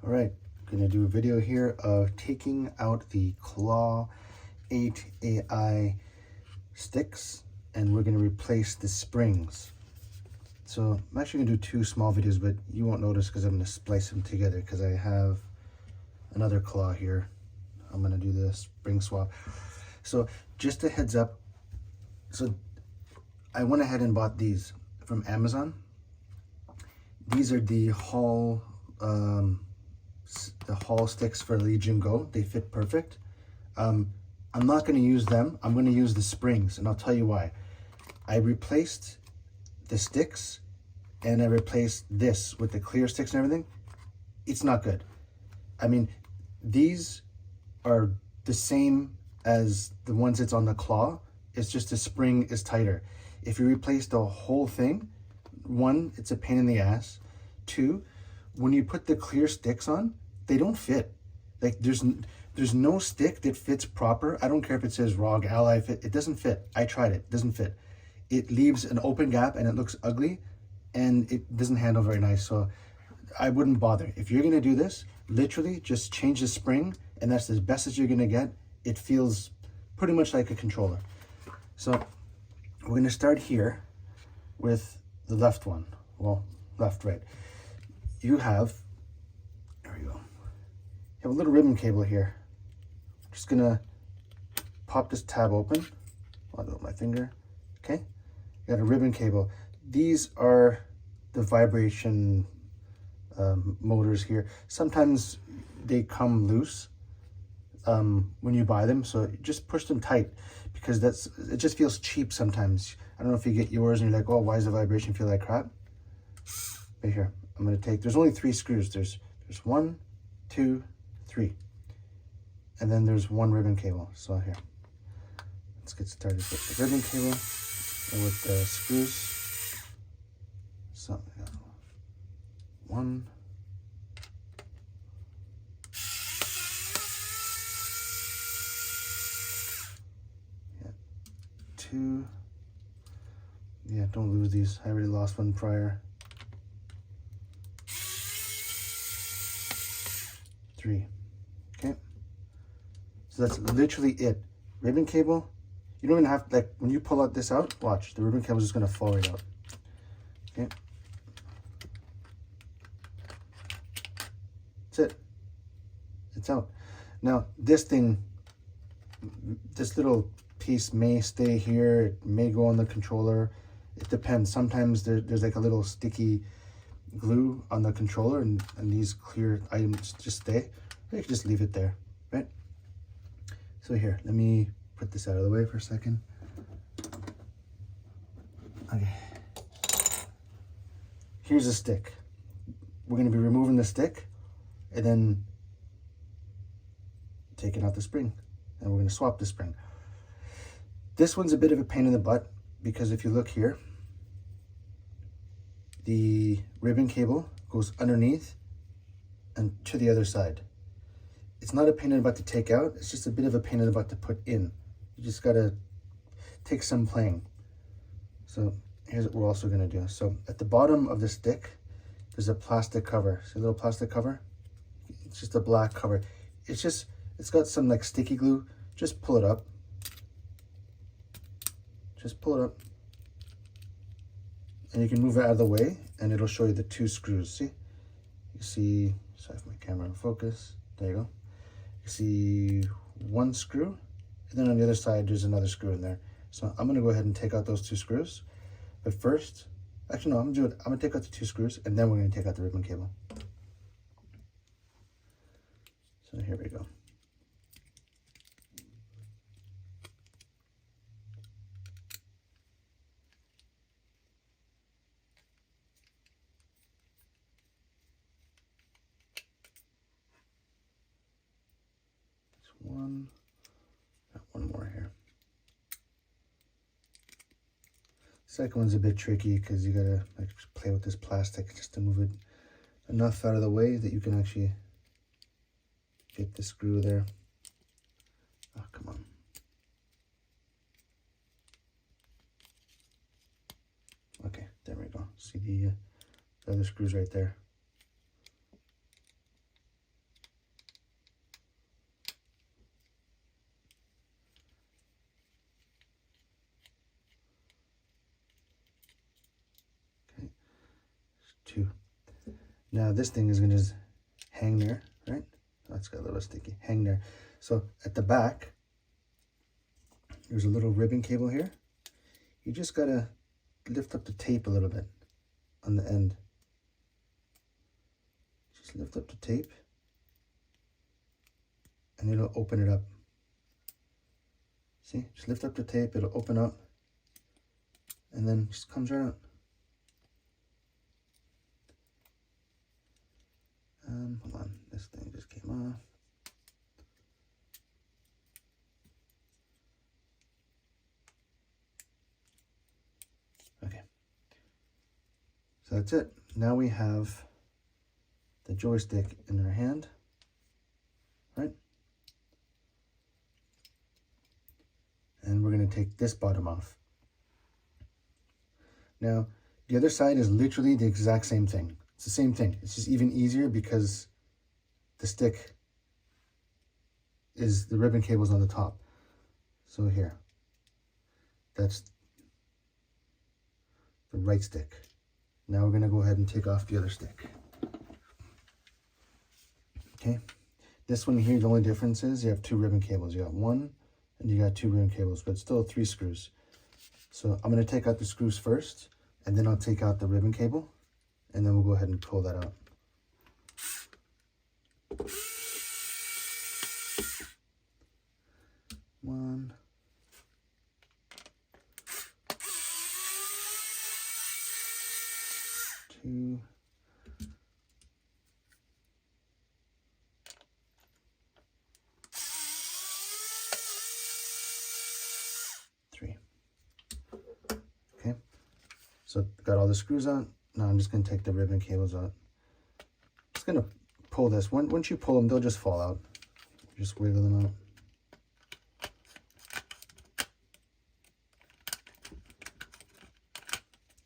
All right, I'm gonna do a video here of taking out the Claw8ai sticks, and we're gonna replace the springs. So I'm actually gonna do two small videos, but you won't notice because I'm gonna splice them together because I have another claw here. I'm gonna do the spring swap. So just a heads up, so I went ahead and bought these from Amazon. These are the Hall sticks for Legion Go. They fit perfect. I'm not going to use them. I'm going to use the springs, and I'll tell you why. I replaced the sticks and I replaced this with the clear sticks and everything. It's not good. I mean, these are the same as the ones that's on the claw. It's just the spring is tighter. If you replace the whole thing, one, it's a pain in the ass. Two, when you put the clear sticks on, they don't fit. Like there's no stick that fits proper. I don't care if it says RogAlly fit. It doesn't fit. I tried it. It doesn't fit. It leaves an open gap and it looks ugly, and it doesn't handle very nice. So I wouldn't bother. If you're gonna do this, literally just change the spring, and that's as best as you're gonna get. It feels pretty much like a controller. So we're gonna start here with the left one. Well, left, right. You have, there we go. You have a little ribbon cable here. I'm just gonna pop this tab open. I'll do it with my finger. Okay, you got a ribbon cable. These are the vibration motors here. Sometimes they come loose when you buy them, so just push them tight, because it just feels cheap sometimes. I don't know if you get yours and you're like, oh, why does the vibration feel like crap? Right here, I'm gonna take, there's only 3 screws. There's 1, 2, 3. And then there's 1 ribbon cable. So here, let's get started with the ribbon cable and with the screws. So we got 1, 2. Yeah, don't lose these. I already lost one prior. 3. Okay. So that's literally it. Ribbon cable. You don't even have, like, when you pull out this out, watch, the ribbon cable is just going to fall right out. Okay. That's it. It's out. Now, this thing, this little piece may stay here. It may go on the controller. It depends. Sometimes there's like a little sticky glue on the controller, and these clear items just stay. You can just leave it there, right? So here, let me put this out of the way for a second. Okay. Here's a stick. We're going to be removing the stick and then taking out the spring, and we're going to swap the spring. This one's a bit of a pain in the butt, because if you look here, the ribbon cable goes underneath and to the other side. It's not a pain in the butt to take out, it's just a bit of a pain in the butt to put in. You just gotta take some playing. So here's what we're also gonna do. So at the bottom of the stick, there's a plastic cover. See a little plastic cover? It's just a black cover. It's got some like sticky glue. Just pull it up. Just pull it up. And you can move it out of the way, and it'll show you the 2 screws. See? You see, sorry if my camera will focus. There you go. You see 1 screw, and then on the other side, there's another screw in there. So I'm gonna go ahead and take out those 2 screws. But first, actually no, I'm gonna take out the 2 screws, and then we're gonna take out the ribbon cable. So here we go. Got 1 more here. Second one's a bit tricky because you gotta like play with this plastic just to move it enough out of the way that you can actually get the screw there. Oh, come on. Okay, there we go. See the other screws right there. Now this thing is gonna just hang there, right? Oh, it's got a little sticky, hang there. So at the back, there's a little ribbon cable here. You just gotta lift up the tape a little bit on the end. Just lift up the tape and it'll open it up. See, just lift up the tape, it'll open up and then just comes right out. Hold on, this thing just came off. Okay, so that's it. Now we have the joystick in our hand, right? And we're going to take this bottom off. Now, the other side is literally the exact same thing. It's the same thing. It's just even easier because the stick is, the ribbon cable's on the top. So here, that's the right stick. Now we're going to go ahead and take off the other stick. Okay, this one here, the only difference is you have two ribbon cables. You got one and you got two ribbon cables, but still 3 screws. So I'm going to take out the screws first, and then I'll take out the ribbon cable, and then we'll go ahead and pull that out. One. Two. 3. Okay, so got all the screws out. Now I'm just going to take the ribbon cables out. Just going to pull this. Once you pull them, they'll just fall out. Just wiggle them out.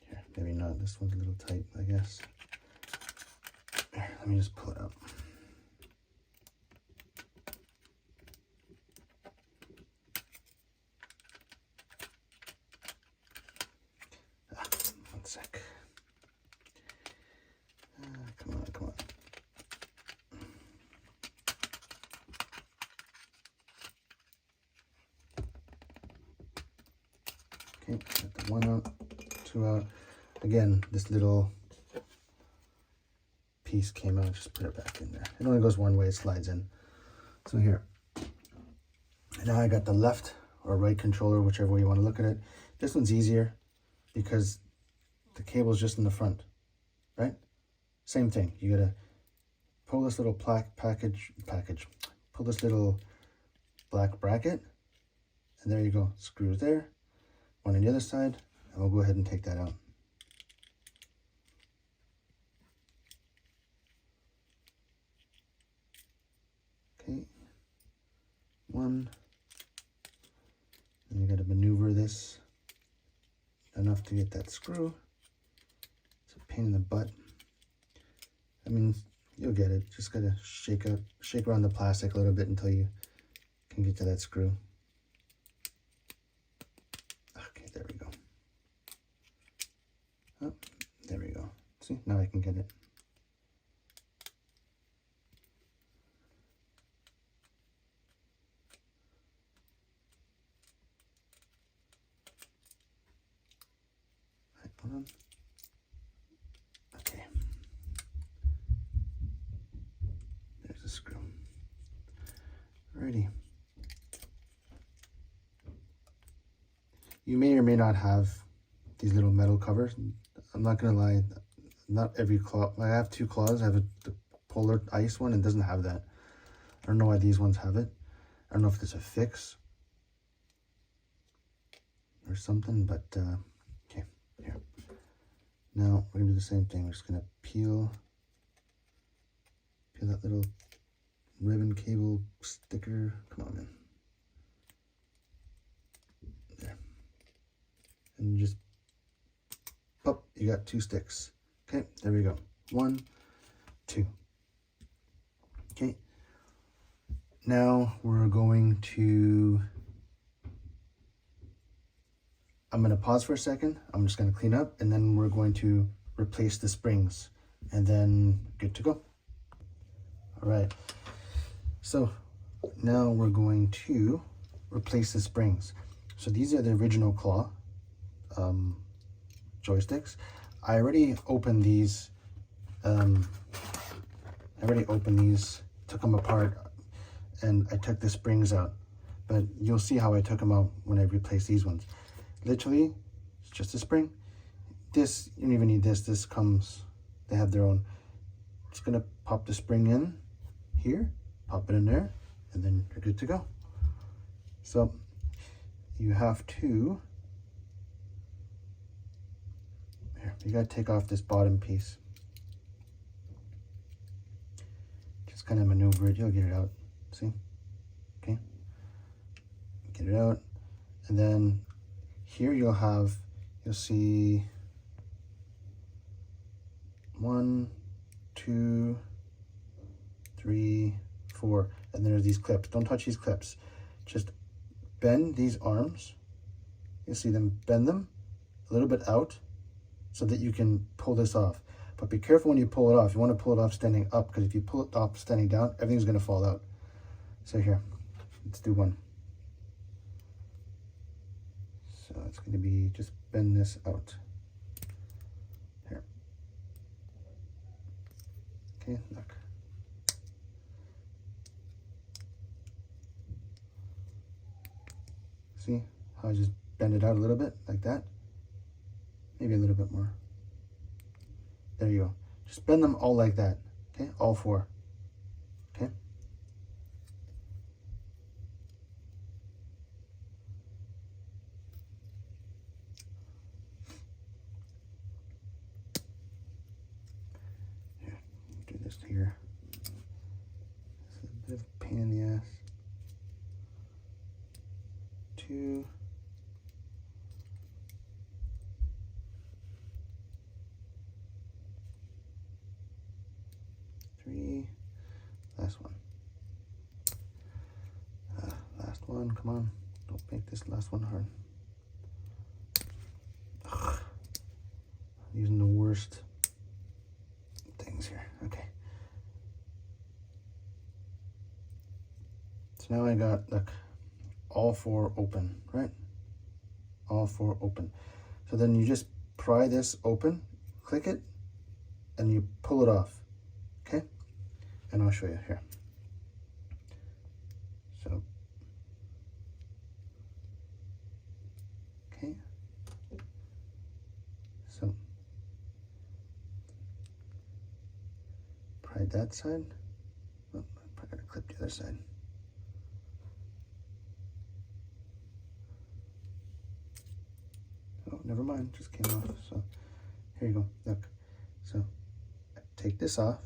Here, maybe not. This one's a little tight, I guess. Here, let me just pull it out. One sec. Come on, come on. Okay, got the 1 out, 2 out. Again, this little piece came out, just put it back in there. It only goes one way, it slides in. So here. Now I got the left or right controller, whichever way you want to look at it. This one's easier because the cable's just in the front, right? Same thing. You gotta pull this little pull this little black bracket, and there you go. Screws there, one on the other side, and we'll go ahead and take that out. Okay, one, and you gotta maneuver this enough to get that screw. It's a pain in the butt. I mean, you'll get it. Just gotta shake around the plastic a little bit until you can get to that screw. Okay, there we go. Oh, there we go. See, now I can get it. Hold on. Okay. There's the screw. Alrighty. You may or may not have these little metal covers. I'm not gonna lie, not every claw. I have 2 claws. I have the polar ice one and doesn't have that. I don't know why these ones have it. I don't know if there's a fix or something, but okay, here. Now we're gonna do the same thing. We're just gonna peel that little ribbon cable sticker. Come on, man. There. And just pop, you got 2 sticks. Okay, there we go. 1, 2. Okay. Now we're going to, I'm going to pause for a second. I'm just going to clean up, and then we're going to replace the springs. and then good to go. All right, so now we're going to replace the springs. So these are the original Claw joysticks. I already opened these. Took them apart, and I took the springs out. But you'll see how I took them out when I replaced these ones. Literally, it's just a spring. This, you don't even need this. This comes, they have their own. Just gonna pop the spring in here, pop it in there, and then you're good to go. So you have to, here, you gotta take off this bottom piece. Just kind of maneuver it, you'll get it out, see? Okay, get it out. And then here you'll see 1, 2, 3, 4, and there's these clips. Don't touch these clips. Just bend these arms. You see them, bend them a little bit out so that you can pull this off. But be careful when you pull it off. You want to pull it off standing up, because if you pull it off standing down, everything's going to fall out. So here, let's do one. So it's going to be, just bend this out. Here. Okay, look. See how I just bend it out a little bit, like that? Maybe a little bit more. There you go. Just bend them all like that, okay? All 4, okay? Here, do this here. This is a bit of a pain in the ass. 2. 3. Last one. Last one, come on. Don't make this last one hard. Ugh. I'm using the worst things here. Okay. So now I got, look, all 4 open, right? All 4 open. So then you just pry this open, click it, and you pull it off, okay? And I'll show you here. So, okay. So, pry that side. Oh, I gotta clip the other side. Oh, never mind, just came off. So, here you go, look. So, I take this off.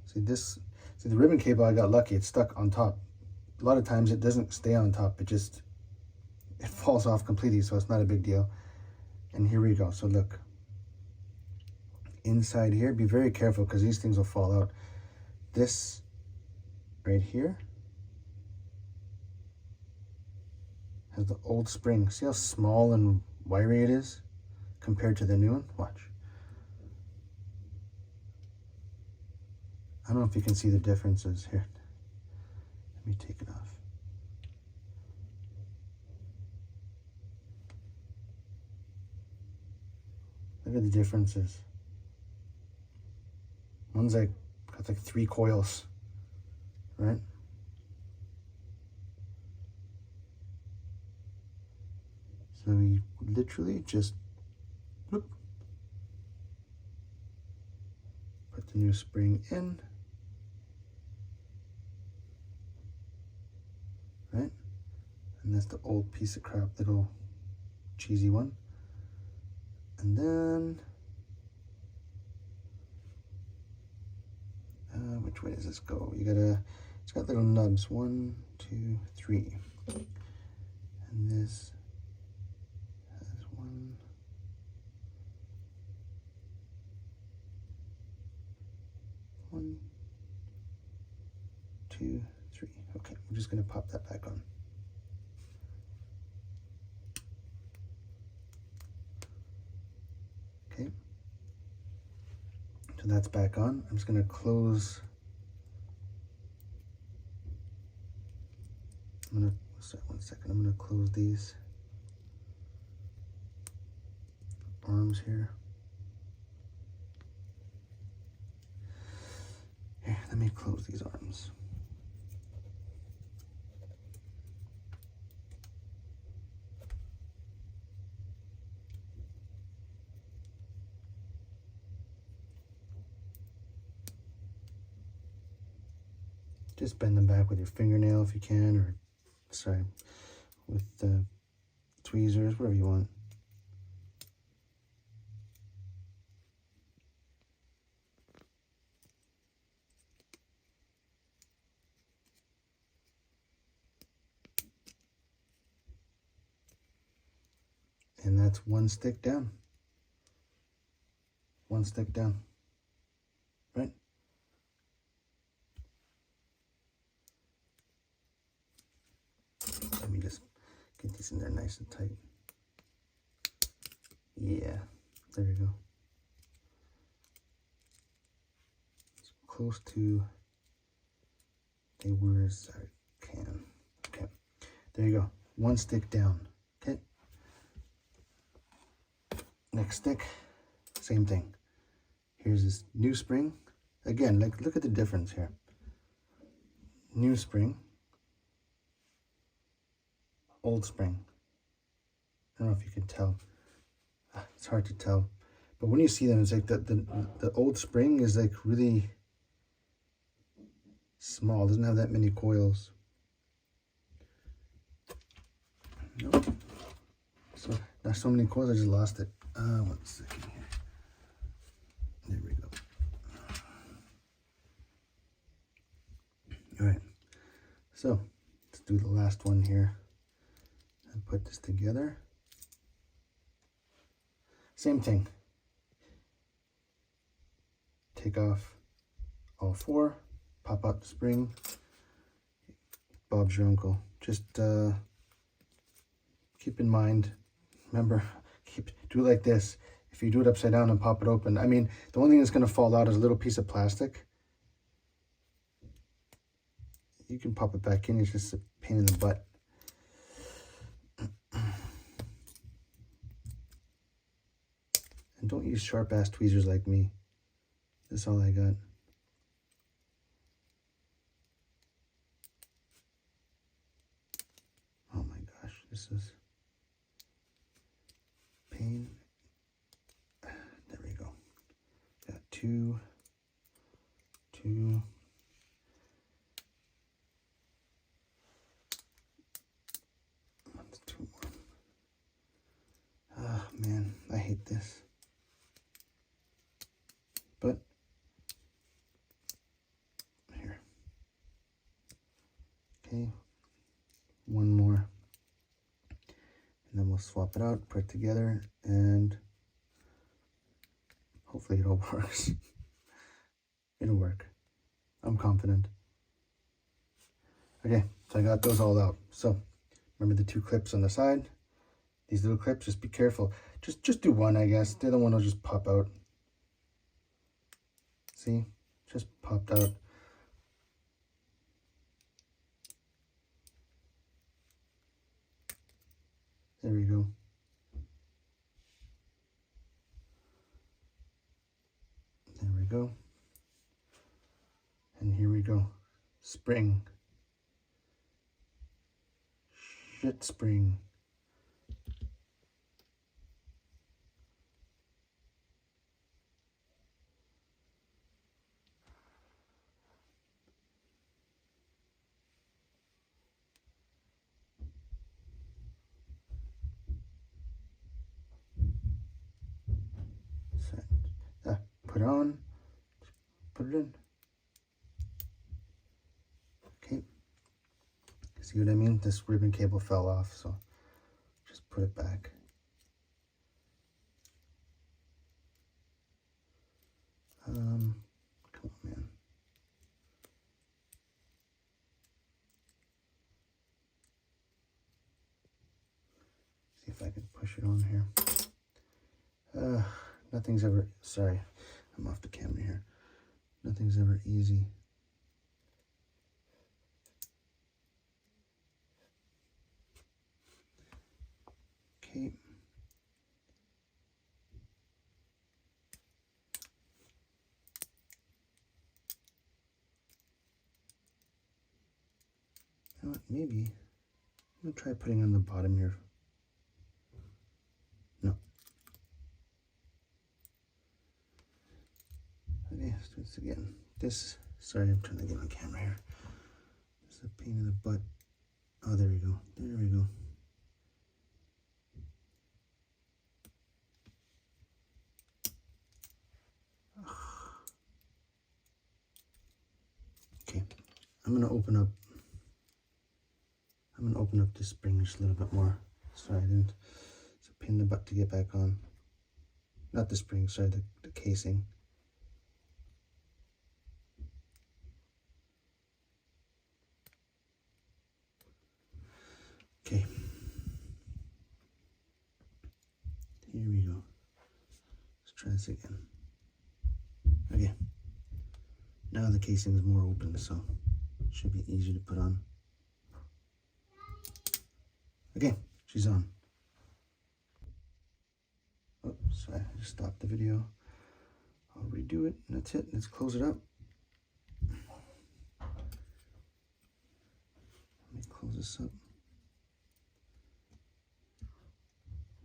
See this, see the ribbon cable, I got lucky, it's stuck on top. A lot of times it doesn't stay on top, it falls off completely, so it's not a big deal. And here we go, so look. Inside here, be very careful because these things will fall out. This right here has the old spring. See how small and wiry it is compared to the new one? Watch. I don't know if you can see the differences here. Let me take it off. Look at the differences. One's like, got like 3 coils, right? So we literally just whoop, put the new spring in. Right? And that's the old piece of crap, little cheesy one. And then, which way does this go? You gotta, it's got little nubs, 1, 2, 3. And this has 1, 1, 2, 3. Okay, I'm just gonna pop that back on. Okay. So that's back on. I'm just gonna close. Sorry, 1 second. I'm gonna close these arms here. Here, let me close these arms. Just bend them back with your fingernail if you can, or sorry, with the tweezers, whatever you want. And that's one stick down. One stick down, right? Let me just get these in there nice and tight. Yeah, there you go. As close to they were as I can. Okay, there you go. One stick down. Okay. Next stick, same thing. Here's this new spring. Again, like look at the difference here. New spring. Old spring. I don't know if you can tell. It's hard to tell. But when you see them, it's like the old spring is like really small. It doesn't have that many coils. Nope. So not so many coils, I just lost it. 1 second here. There we go. All right. So let's do the last one here and put this together. Same thing. Take off all four, pop out the spring. Bob's your uncle. Just keep in mind, remember, do it like this. If you do it upside down and pop it open, I mean, the only thing that's going to fall out is a little piece of plastic. You can pop it back in, it's just a pain in the butt. And don't use sharp ass tweezers like me. That's all I got. Oh my gosh, this is pain. There we go. Got two. That's two more. Ah, man, I hate this. But here. Okay. One more. And then we'll swap it out, put it together, and hopefully it all works. It'll work. I'm confident. Okay, so I got those all out. So remember the two clips on the side? These little clips, just be careful. Just do one, I guess. The other one will just pop out. See? Just popped out. There we go. There we go. And here we go. Spring. Shit spring. Put on, put it in. Okay. See what I mean? This ribbon cable fell off, so just put it back. Come on, man. See if I can push it on here. Nothing's ever, sorry. I'm off the camera here. Nothing's ever easy. Okay. You know what, maybe I'm gonna try putting it on the bottom here. No. Okay, let's do this again. Sorry, I'm trying to get on camera here. This is a pain in the butt. Oh, there we go. There we go. Okay, I'm gonna open up the spring just a little bit more. Sorry, it's a pain in the butt to get back on. Not the spring, sorry, the casing. Okay. Here we go. Let's try this again. Okay. Now the casing is more open, so it should be easier to put on. Okay, she's on. Oh, sorry, I just stopped the video. I'll redo it, and that's it. Let's close it up. Let me close this up.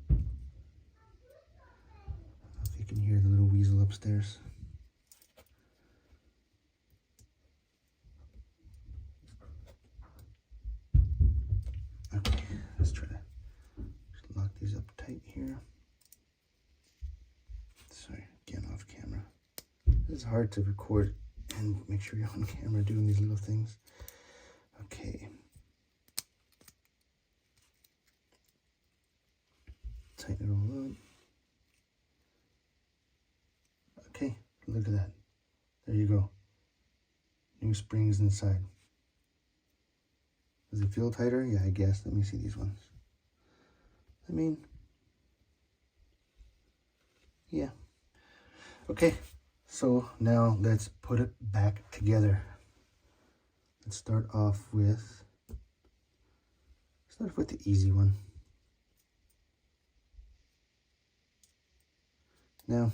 I don't know if you can hear the little weasel upstairs. Okay, let's try to just lock these up tight here. Sorry, again off camera. It's hard to record and make sure you're on camera doing these little things. Okay. Tighten it all up. Okay, look at that. There you go. New springs inside. Does it feel tighter? Yeah, I guess. Let me see these ones. I mean, yeah. Okay, so now let's put it back together. Let's start off with the easy one. Now,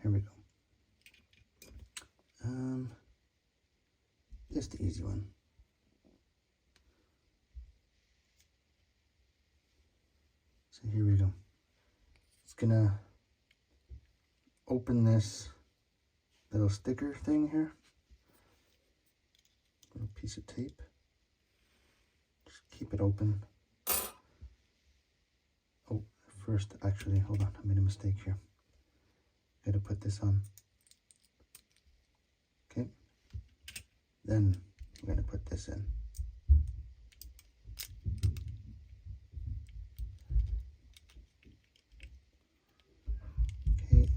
here we go. Just the easy one. So here we go. It's gonna open this little sticker thing here. Little piece of tape. Just keep it open. Oh, first, actually, hold on. I made a mistake here. Gotta put this on. Okay. Then I'm gonna put this in. Okay.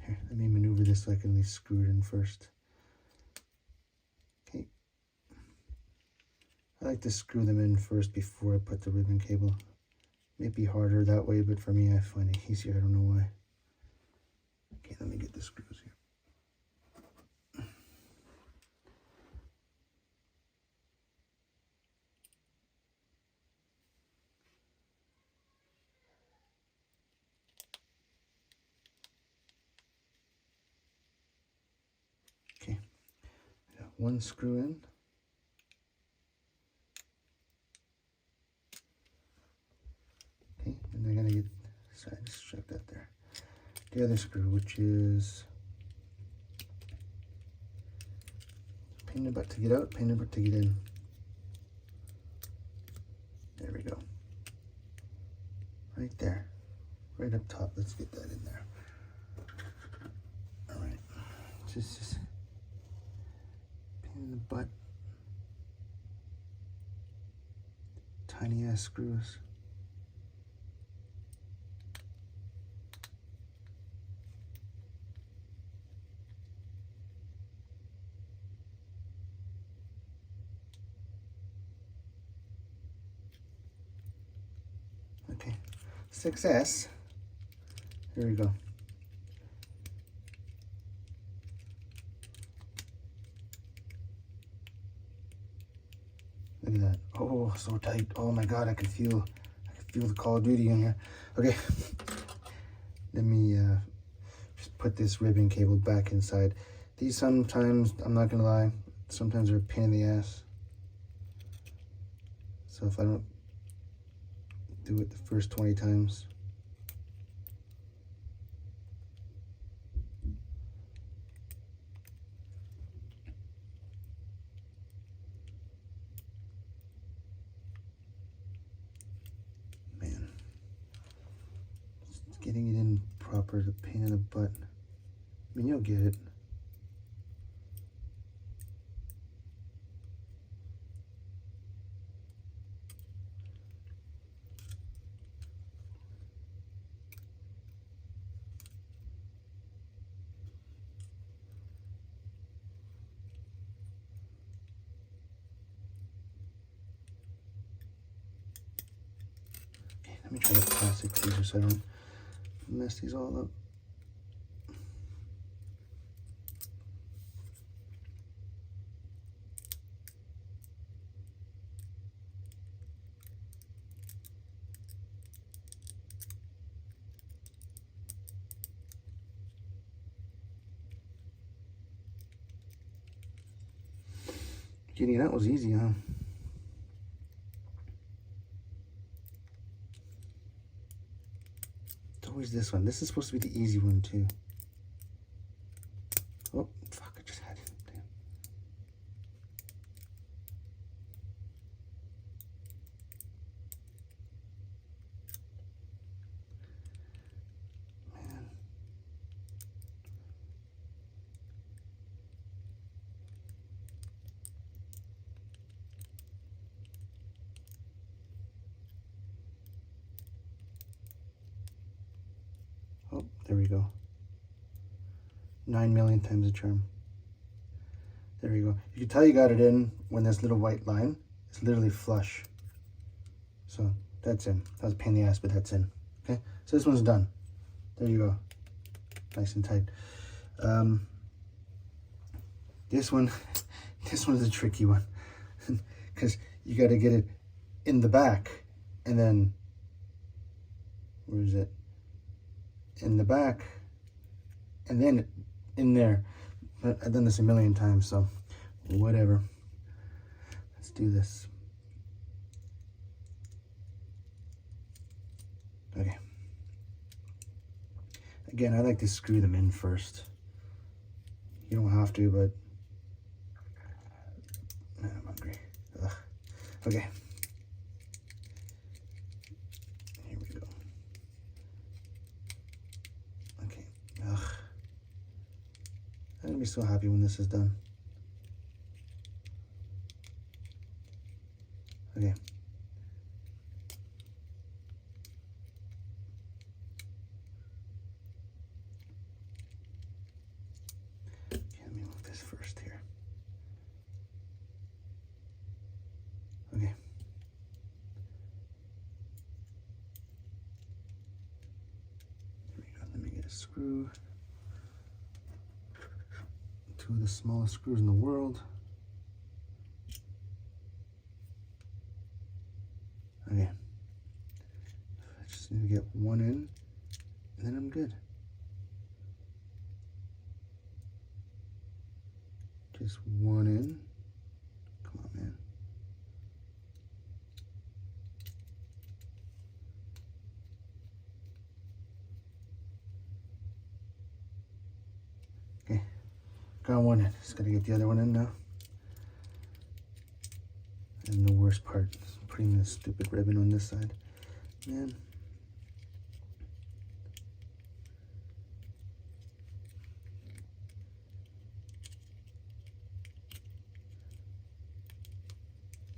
Here, let me maneuver this so I can at least screw it in first. Okay. I like to screw them in first before I put the ribbon cable. Might be harder that way, but for me I find it easier. I don't know why. Okay, let me get the screws here. Okay, I got one screw in. Okay, and I'm gonna get, sorry, just check that there. The other screw, which is pain in the butt to get out, pain in the butt to get in. There we go. Right there. Right up top. Let's get that in there. Alright. Just pain in the butt. Tiny ass screws. Okay, success. Here we go. Look at that. Oh, so tight. Oh my God, I can feel the Call of Duty in here. Okay, let me just put this ribbon cable back inside. These sometimes, I'm not gonna lie, sometimes they're a pain in the ass. So if I don't do it the first 20 times, man, just getting it in proper is a pain in the butt. I mean, you'll get it. Let me try the plastic tweezers so I don't mess these all up. Getting that was easy, huh? It's always this one. This is supposed to be the easy one too. Oh, fuck, I just had it. Damn. Man. Oh, there we go. 9 million times the charm. There we go. You can tell you got it in when this little white line is literally flush. So that's in. That was a pain in the ass, but that's in. Okay, so this one's done. There you go. Nice and tight. This one is a tricky one because you got to get it in the back and then, where is it? In the back and then in there. I've done this a million times, so whatever. Let's do this. Okay. Again, I like to screw them in first. You don't have to, but man, I'm hungry. Ugh. Okay. Here we go. Okay. Ugh. I'm gonna be so happy when this is done. Okay. Let me move this first here. Okay. Here we go. Let me get a screw. Two of the smallest screws in the world. Okay. I just need to get one in, and then I'm good. Just one in. Come on, man. Okay. Got one in. Just gotta get the other one in now. And the worst part is putting this stupid ribbon on this side. Man.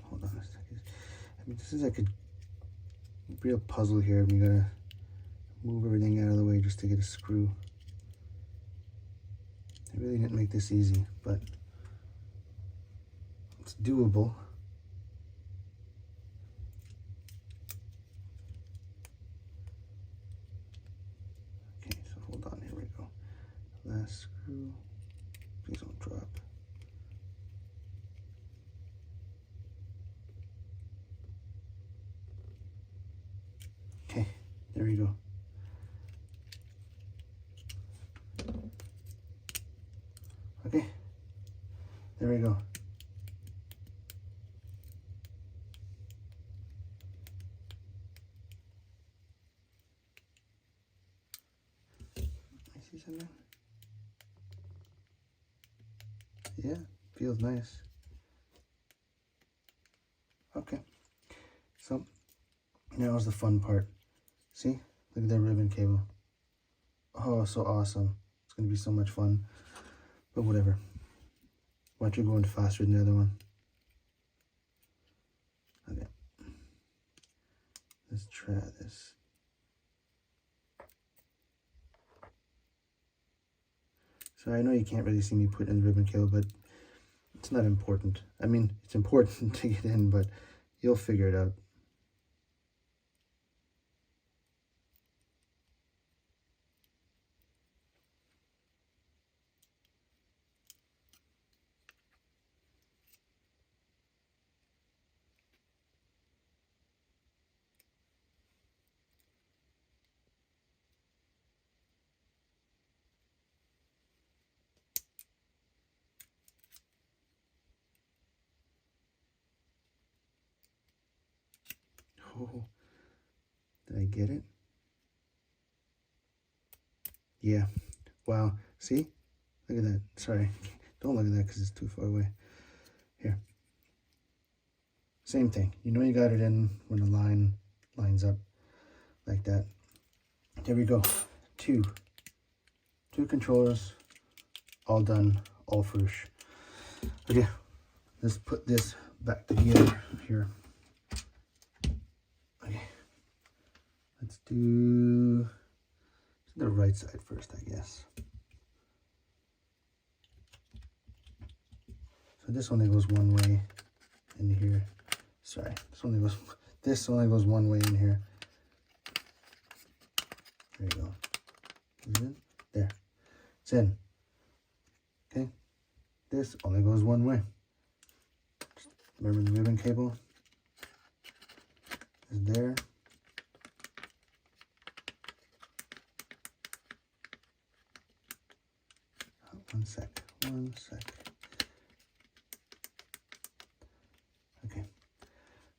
Hold on a second. I mean, this is like a real puzzle here. We gotta move everything out of the way just to get a screw. I really didn't make this easy, but it's doable. Okay. Please don't drop. Okay, there we go. Okay, there we go. I see something. Yeah, feels nice. Okay, so now is the fun part. See, look at that ribbon cable. Oh, so awesome. It's gonna be so much fun, but whatever. Why don't you go in faster than the other one? Okay, let's try this. So I know you can't really see me put in the ribbon cable, but it's not important. I mean, it's important to get in, but you'll figure it out. Oh, did I get it? Yeah. Wow. See? Look at that. Sorry. Don't look at that because it's too far away. Here. Same thing. You know you got it in when the line lines up like that. There we go. Two controllers. All done. All fresh. Okay. Let's put this back together here. Okay. Let's do the right side first, I guess. So this only goes one way in here. Sorry, this only goes one way in here. There you go. Is it in? There. It's in. Okay. This only goes one way. Just remember the ribbon cable is there. One sec. Okay.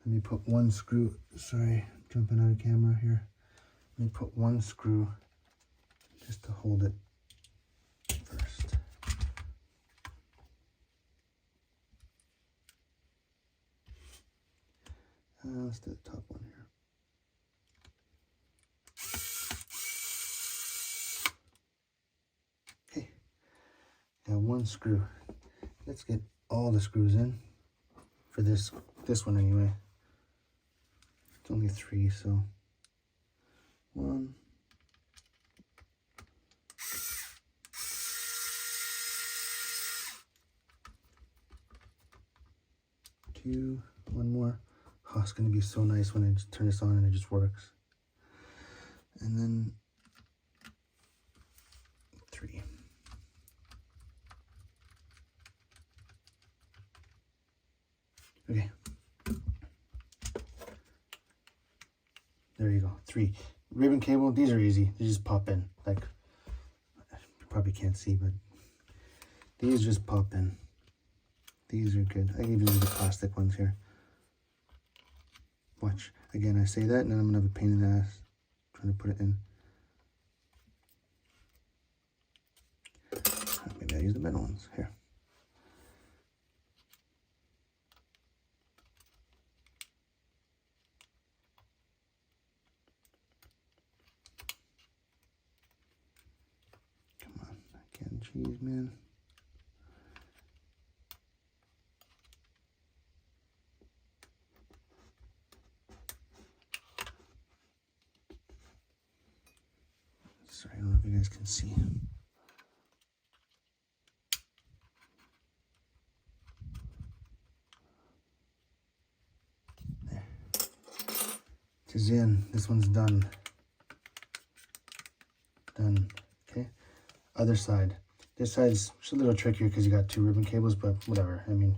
Let me put one screw. Sorry, jumping out of camera here. Let me put one screw just to hold it first. Let's do the top one here. Okay, got one screw. Let's get all the screws in for this one anyway. It's only 3, so 1, 2, one more. Oh, it's gonna be so nice when I just turn this on and it just works. And then 3. Okay. There you go. 3. Ribbon cable, these are easy. They just pop in. Like, you probably can't see, but these just pop in. These are good. I even do the plastic ones here. Watch. Again, I say that, and then I'm going to have a pain in the ass trying to put it in. Maybe I'll use the metal ones. Here. Come on. I can't cheese, man. Sorry, I don't know if you guys can see. There. It is in. This one's done. Done. Okay. Other side. This side's just a little trickier because you got 2 ribbon cables, but whatever. I mean,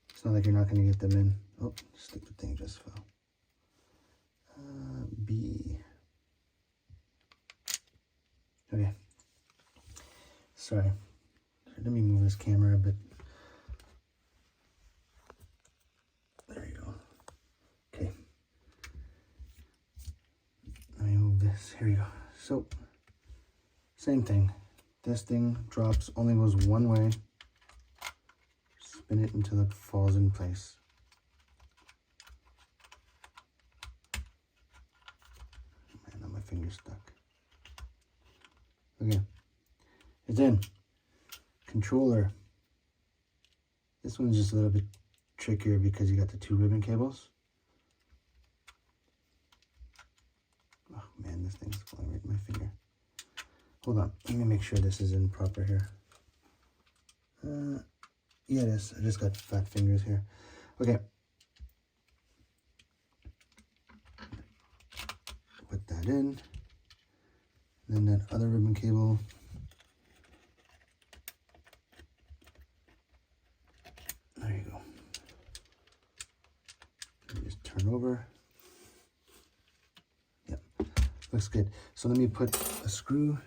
it's not like you're not going to get them in. Oh, stupid thing just fell. B. Okay. Sorry. Let me move this camera a bit. There you go. Okay. Let me move this. Here we go. So, same thing. This thing drops, only goes one way. Spin it until it falls in place. Man, now my finger's stuck. Okay. It's in. Controller. This one's just a little bit trickier because you got the 2 ribbon cables. Oh man, this thing's falling right in my finger. Hold on, let me make sure this is in proper here. Yeah, it is. I just got fat fingers here. Okay. Put that in. Then that other ribbon cable. There you go. Let me just turn over. Yep, looks good. So let me put a screw.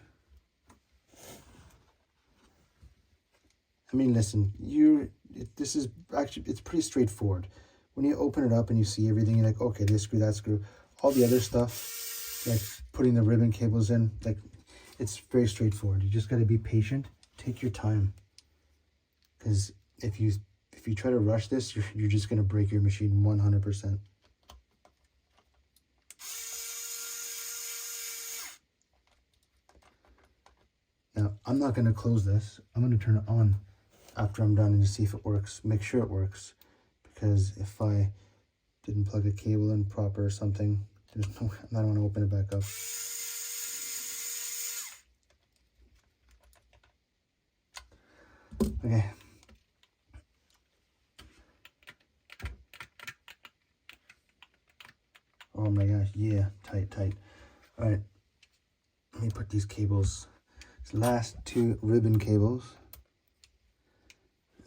I mean, listen, this is actually, it's pretty straightforward. When you open it up and you see everything, you're like, okay, this screw, that screw. All the other stuff, like putting the ribbon cables in, like, it's very straightforward. You just got to be patient. Take your time. Because if you try to rush this, you're just going to break your machine 100%. Now, I'm not going to close this. I'm going to turn it on after I'm done and just see if it works. Make sure it works. Because if I didn't plug a cable in proper or something, there's no, I don't want to open it back up. Okay. Oh my gosh, yeah, tight. All right, let me put these cables, these last 2 ribbon cables,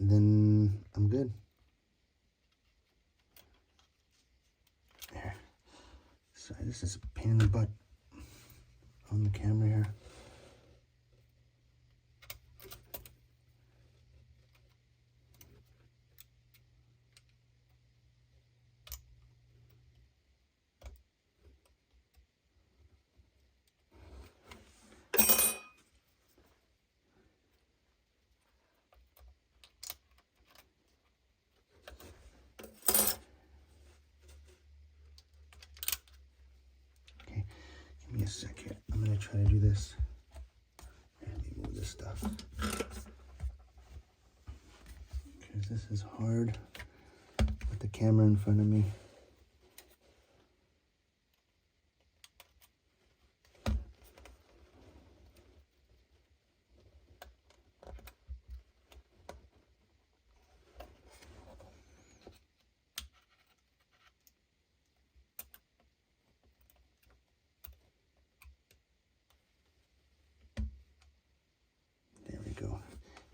and then I'm good. There. Sorry, this is a pain in the butt on the camera here. Give me a sec here. I'm gonna try to do this. Let me move this stuff. Because this is hard with the camera in front of me.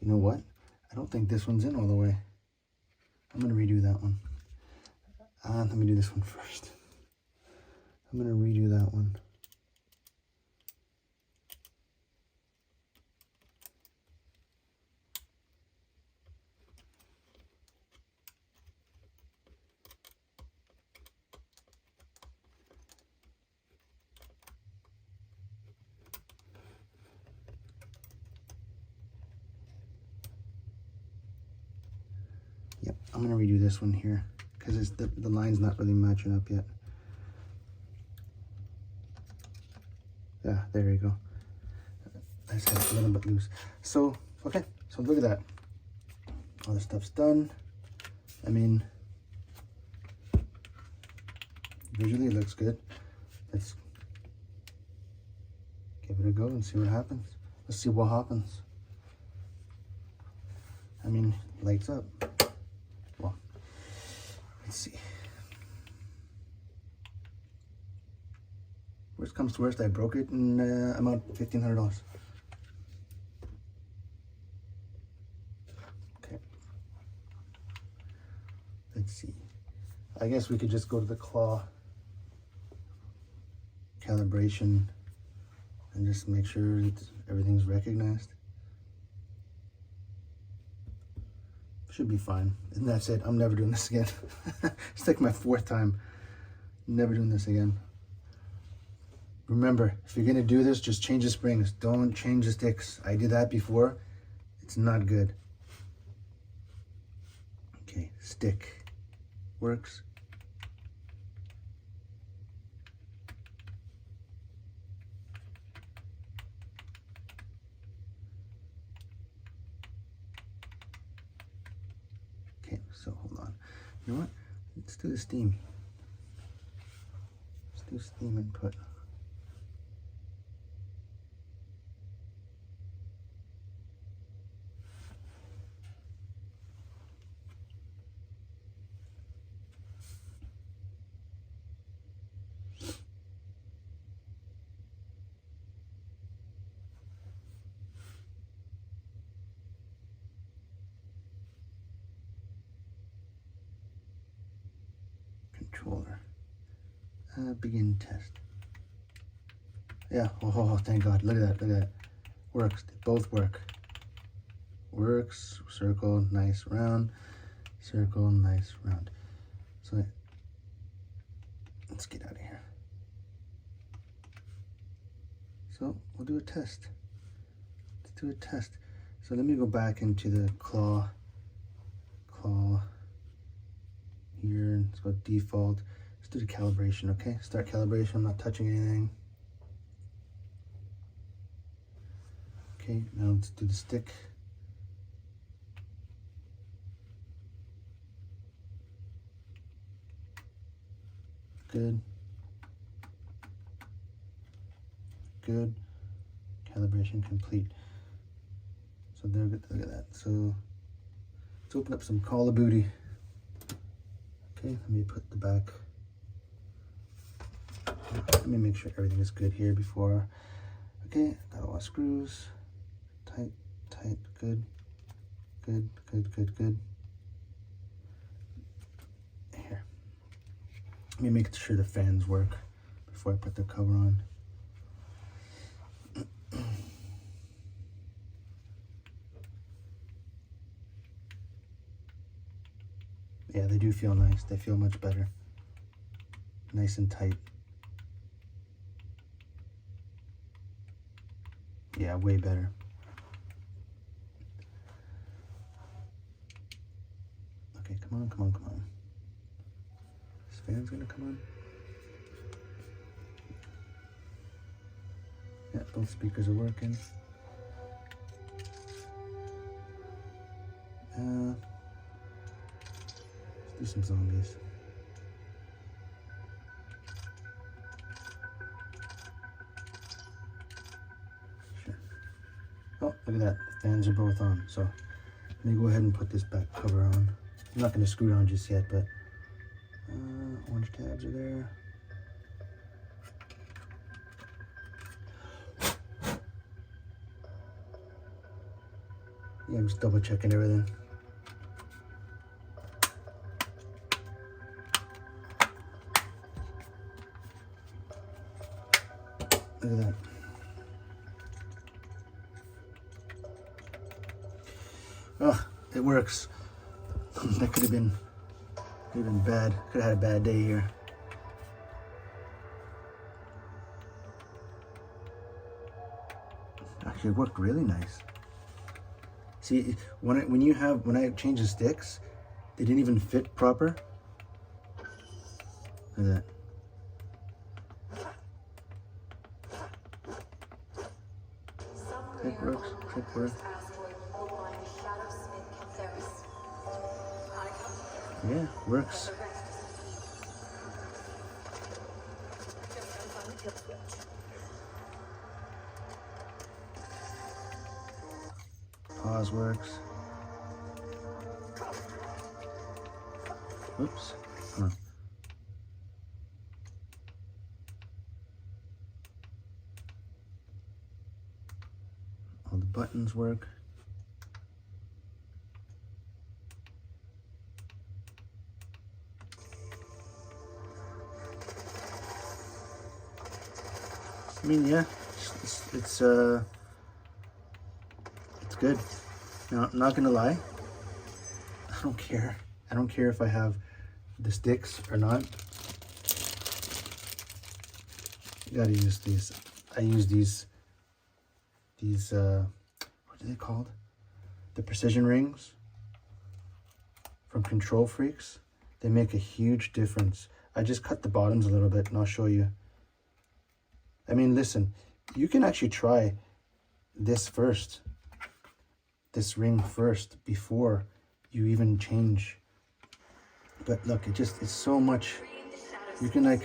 You know what? I don't think this one's in all the way. I'm going to redo that one. Let me do this one first. I'm going to redo that one. Yep, I'm going to redo this one here because the line's not really matching up yet. Yeah, there you go. I just got it a little bit loose. So, okay, so look at that. All the stuff's done. I mean, visually it looks good. Let's give it a go and see what happens. Let's see what happens. I mean, lights up. Well, let's see. Worst comes to worst, I broke it and I'm out $1,500. Let's see. I guess we could just go to the claw calibration and just make sure that everything's recognized. Should be fine. And that's it. I'm never doing this again. It's like my 4th time. Never doing this again. Remember, if you're gonna do this, just change the springs. Don't change the sticks. I did that before. It's not good. Okay, stick works. Okay, so hold on. You know what? Let's do the steam. Let's do steam input. Controller. Begin test. Yeah. Oh, thank God. Look at that. Look at that. Works. They both work. Works. Circle. Nice round. Circle. Nice round. So let's get out of here. So we'll do a test. Let's do a test. So let me go back into the claw here. Let's go default. Let's do the calibration, okay? Start calibration. I'm not touching anything. Okay, now let's do the stick. Good. Good. Calibration complete. So there, look at that. So let's open up some Call of Booty. Okay, let me put the back. Let me make sure everything is good here before. Okay, got all my screws. Tight, tight, good. Good, good, good, good. Here. Let me make sure the fans work before I put the cover on. Yeah, they do feel nice. They feel much better. Nice and tight. Yeah, way better. Okay, come on, come on, come on. This fan's gonna come on. Yeah, both speakers are working. Let's do some zombies. Sure. Oh, look at that. The fans are both on. So let me go ahead and put this back cover on. I'm not going to screw it on just yet, but orange tabs are there. Yeah, I'm just double checking everything. Look at that. Oh, it works. That could have been bad. Could have had a bad day here. Actually, it worked really nice. See, when I change the sticks, they didn't even fit proper. Look at that. Click works. Click works. Yeah, works. Pause works. Oops. Huh. All the buttons work. I mean, yeah, it's good. Now, I'm not gonna lie. I don't care. I don't care if I have the sticks or not. You gotta use these. I use these what are they called? The precision rings from Control Freaks. They make a huge difference. I just cut the bottoms a little bit and I'll show you. I mean, listen, you can actually try this first, this ring first, before you even change. But look, it's so much. You can like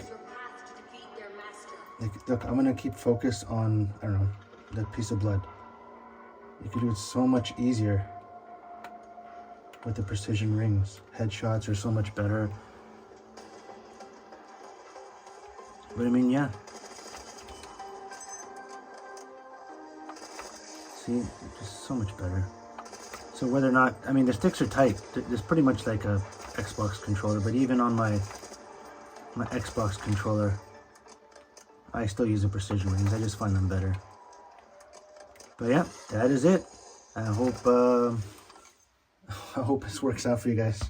look, I'm gonna keep focus on, I don't know, that piece of blood. You can do it so much easier with the precision rings. Headshots are so much better. But I mean, yeah. See, just so much better. So whether or not, I mean, the sticks are tight. There's pretty much like a Xbox controller, but even on my Xbox controller, I still use the precision rings. I just find them better. But yeah, that is it. I hope this works out for you guys.